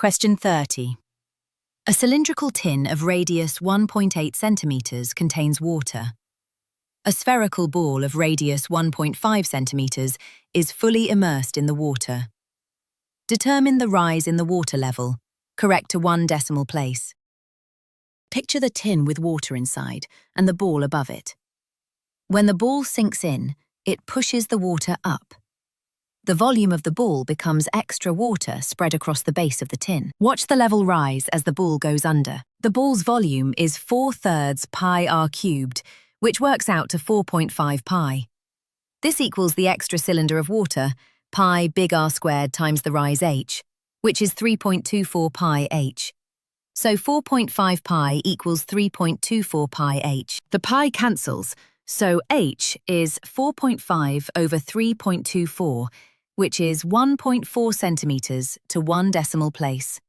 Question 30. A cylindrical tin of radius 1.8 centimeters contains water. A spherical ball of radius 1.5 centimeters is fully immersed in the water. Determine the rise in the water level, correct to 1 decimal place. Picture the tin with water inside and the ball above it. When the ball sinks in, it pushes the water up. The volume of the ball becomes extra water spread across the base of the tin. Watch the level rise as the ball goes under. The ball's volume is 4/3 pi r cubed, which works out to 4.5 pi. This equals the extra cylinder of water, pi big R squared times the rise h, which is 3.24 pi h. So 4.5 pi equals 3.24 pi h. The pi cancels, so h is 4.5 over 3.24, which is 1.4 centimeters to 1 decimal place.